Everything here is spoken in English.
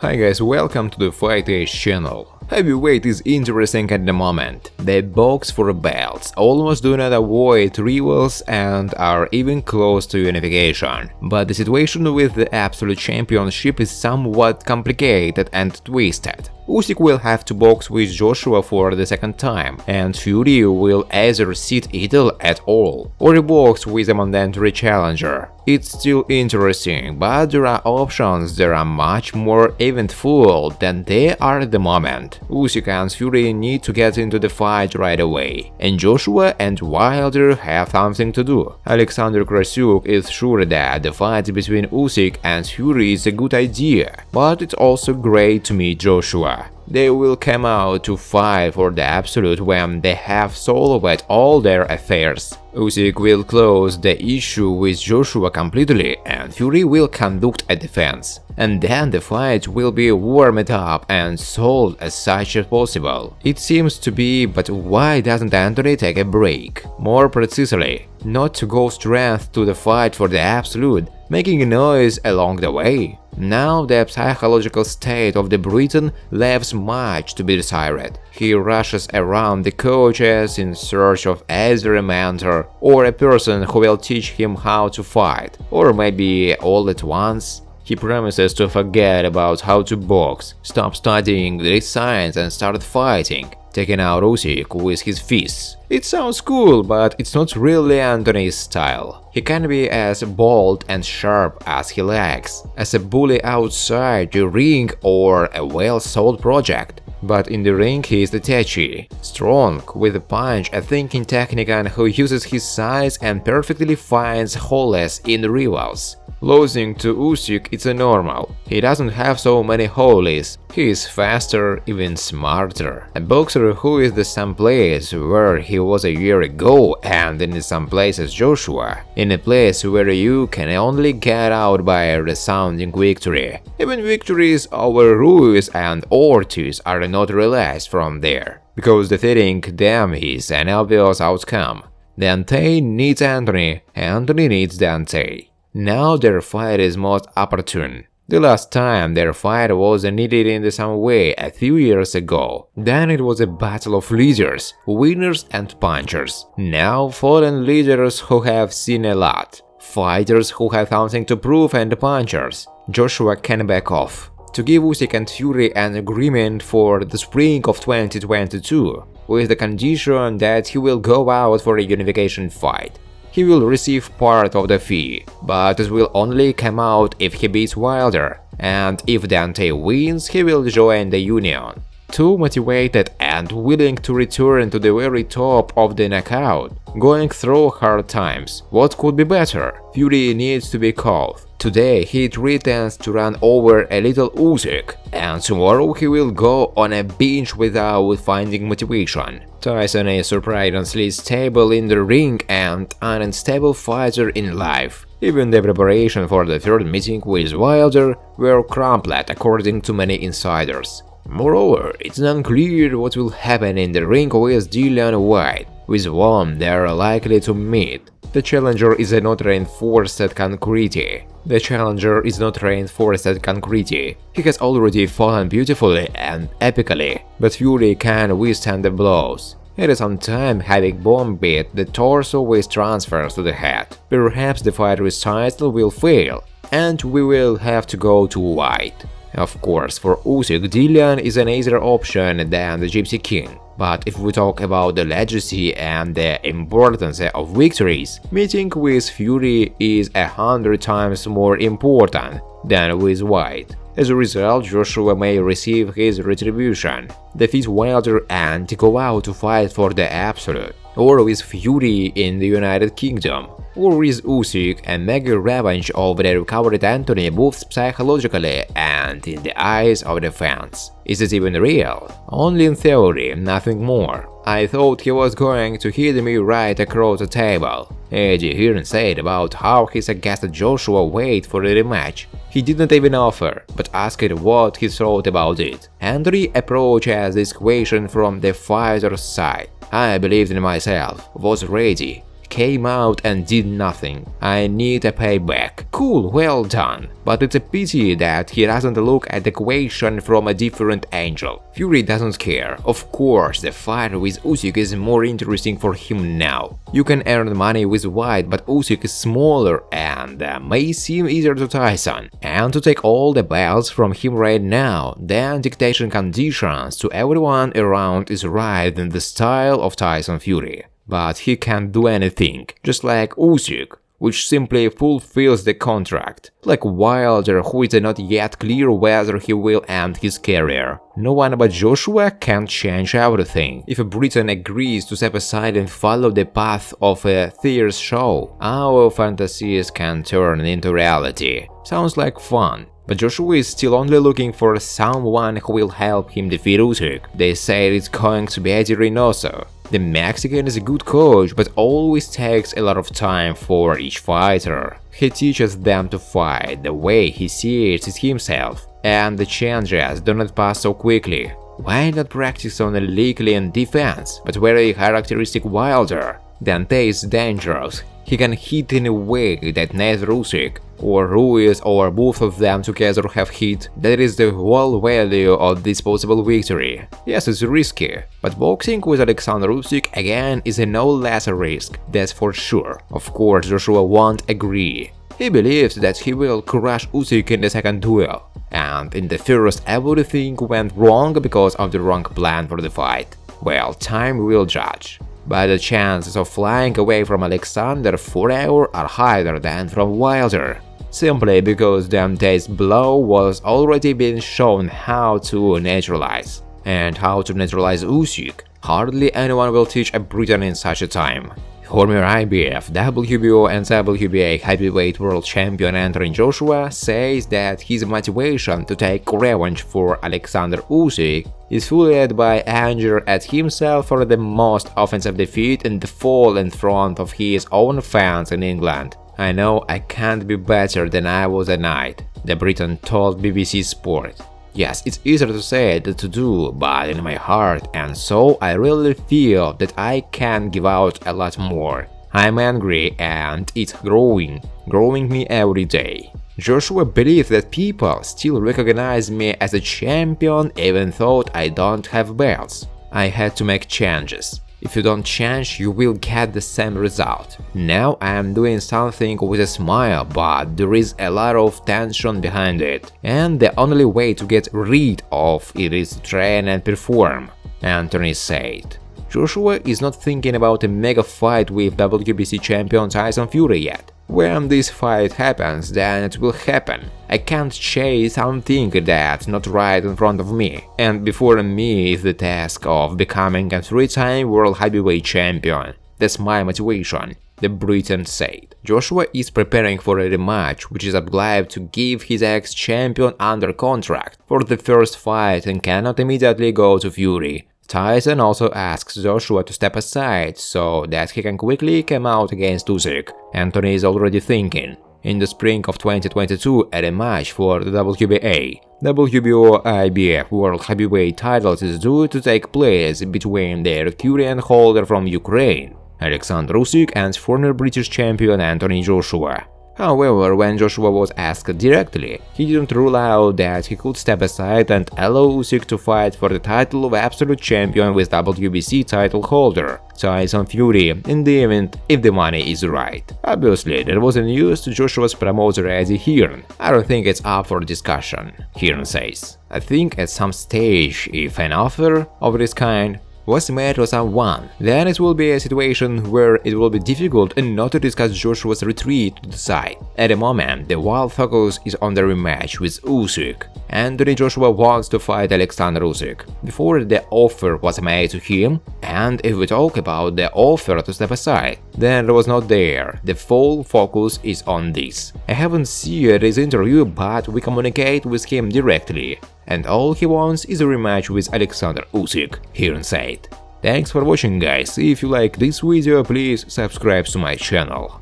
Hi guys, welcome to the Fight Age channel. Heavyweight is interesting at the moment. They box for belts, almost do not avoid rivals and are even close to unification. But the situation with the Absolute Championship is somewhat complicated and twisted. Usyk will have to box with Joshua for the second time, and Fury will either sit idle at all or box with a mandatory challenger. It's still interesting, but there are options that are much more eventful than they are at the moment. Usyk and Fury need to get into the fight right away, and Joshua and Wilder have something to do. Alexander Krasuk is sure that the fight between Usyk and Fury is a good idea, but it's also great to meet Joshua. They will come out to fight for the absolute when they have solved all their affairs. Usyk will close the issue with Joshua completely, and Fury will conduct a defense. And then the fight will be warmed up and solved as such as possible. It seems to be, but why doesn't Anthony take a break? More precisely, not to go straight to the fight for the absolute, making a noise along the way. Now the psychological state of the Briton leaves much to be desired. He rushes around the coaches in search of either a mentor or a person who will teach him how to fight, or maybe all at once. He promises to forget about how to box, stop studying the science and start fighting, taking out Usyk with his fists. It sounds cool, but it's not really Anthony's style. He can be as bold and sharp as he likes, as a bully outside the ring or a well-sold project. But in the ring he is touchy, strong, with a punch, a thinking technician who uses his size and perfectly finds holes in rivals. Losing to Usyk it's a normal. He doesn't have so many holes. He is faster, even smarter. A boxer who is the same place where he was a year ago, and in the same place as Joshua. In a place where you can only get out by a resounding victory. Even victories over Ruiz and Ortiz are not realized from there, because defeating them is an obvious outcome. Dante needs Anthony, Anthony needs Dante. Now their fight is most opportune. The last time their fight was needed in some way a few years ago. Then it was a battle of leaders, winners and punchers. Now fallen leaders who have seen a lot. Fighters who have something to prove and punchers. Joshua can back off. To give Usyk and Fury an agreement for the spring of 2022, with the condition that he will go out for a unification fight. He will receive part of the fee, but it will only come out if he beats Wilder, and if Dante wins, he will join the union. Too motivated and willing to return to the very top of the knockout, going through hard times. What could be better? Fury needs to be called. Today he threatens to run over a little Usyk, and tomorrow he will go on a binge without finding motivation. Tyson is surprisingly stable in the ring and an unstable fighter in life. Even the preparation for the third meeting with Wilder were crumpled according to many insiders. Moreover, it's unclear what will happen in the ring with Dillian Whyte, with whom they are likely to meet. The challenger is not reinforced at concrete. He has already fallen beautifully and epically, but Fury can withstand the blows. At some time, having bombed the torso with transfers to the head. Perhaps the fight with title will fail, and we will have to go to Whyte. Of course, for Usyk, Dillian is an easier option than the Gypsy King. But if we talk about the legacy and the importance of victories, meeting with Fury is 100 times more important than with Whyte. As a result, Joshua may receive his retribution, defeat Wilder and go out to fight for the absolute, or with Fury in the United Kingdom, or with Usyk and mega revenge over the recovered Anthony both psychologically and in the eyes of the fans. Is it even real? Only in theory, nothing more. I thought he was going to hit me right across the table. Eddie Hearn said about how he suggested Joshua wait for a rematch. He didn't even offer, but asked what he thought about it. Anthony approaches this question from the fighter's side. I believed in myself, was ready. came out and did nothing. I need a payback. Cool, well done. But it's a pity that he doesn't look at the equation from a different angle. Fury doesn't care. Of course, the fight with Usyk is more interesting for him now. You can earn money with White, but Usyk is smaller and may seem easier to Tyson. And to take all the belts from him right now, then dictation conditions to everyone around is right in the style of Tyson Fury. But he can't do anything, just like Usyk, which simply fulfills the contract, like Wilder, who is not yet clear whether he will end his career. No one but Joshua can change everything. If Britain agrees to step aside and follow the path of a theater show, our fantasies can turn into reality. Sounds like fun. But Joshua is still only looking for someone who will help him defeat Usyk. They say it's going to be Eddie Reynoso. The Mexican is a good coach, but always takes a lot of time for each fighter. He teaches them to fight the way he sees it himself, and the changes do not pass so quickly. Why not practice on a Lee defense, but very characteristic Wilder? Dante is dangerous. He can hit in a way that neither Usyk or Ruiz or both of them together have hit. That is the whole value of this possible victory. Yes, it's risky, but boxing with Alexander Usyk again is a no less a risk, that's for sure. Of course, Joshua won't agree. He believes that he will crush Usyk in the second duel, and in the first everything went wrong because of the wrong plan for the fight. Well, time will judge. But the chances of flying away from Alexander forever are higher than from Wilder, simply because Dante's blow was already been shown how to neutralize. And how to neutralize Usyk, hardly anyone will teach a Briton in such a time. Former IBF, WBO and WBA heavyweight world champion Anthony Joshua says that his motivation to take revenge for Alexander Usyk is fueled by anger at himself for the most offensive defeat and the fall in front of his own fans in England. I know I can't be better than I was that night, the Briton told BBC Sport. Yes, it's easier to say than to do, but in my heart and soul I really feel that I can give out a lot more. I'm angry and it's growing me every day. Joshua believes that people still recognize me as a champion even though I don't have belts. I had to make changes. If you don't change, you will get the same result. Now I am doing something with a smile, but there is a lot of tension behind it, and the only way to get rid of it is to train and perform, Anthony said. Joshua is not thinking about a mega fight with WBC champion Tyson Fury yet. When this fight happens, then it will happen. I can't chase something that's not right in front of me. And before me is the task of becoming a 3-time world heavyweight champion. That's my motivation, the Briton said. Joshua is preparing for a rematch, which is obliged to give his ex-champion under contract for the first fight and cannot immediately go to Fury. Tyson also asks Joshua to step aside so that he can quickly come out against Usyk. Anthony is already thinking. In the spring of 2022, a rematch for the WBA, WBO IBF World Heavyweight titles is due to take place between the current holder from Ukraine, Alexander Usyk, and former British champion Anthony Joshua. However, when Joshua was asked directly, he didn't rule out that he could step aside and allow Usyk to fight for the title of absolute champion with WBC title holder Tyson Fury in the event if the money is right. Obviously, that was news to Joshua's promoter Eddie Hearn. I don't think it's up for discussion, Hearn says. I think at some stage, if an offer of this kind was made to someone, then it will be a situation where it will be difficult not to discuss Joshua's retreat to the side. At the moment, the wild focus is on the rematch with Usyk. Anthony Joshua wants to fight Alexander Usyk before the offer was made to him, and if we talk about the offer to step aside, then it was not there. The full focus is on this. I haven't seen his interview, but we communicate with him directly, and all he wants is a rematch with Alexander Usyk, Hearn said. Thanks for watching, guys. If you like this video, please subscribe to my channel.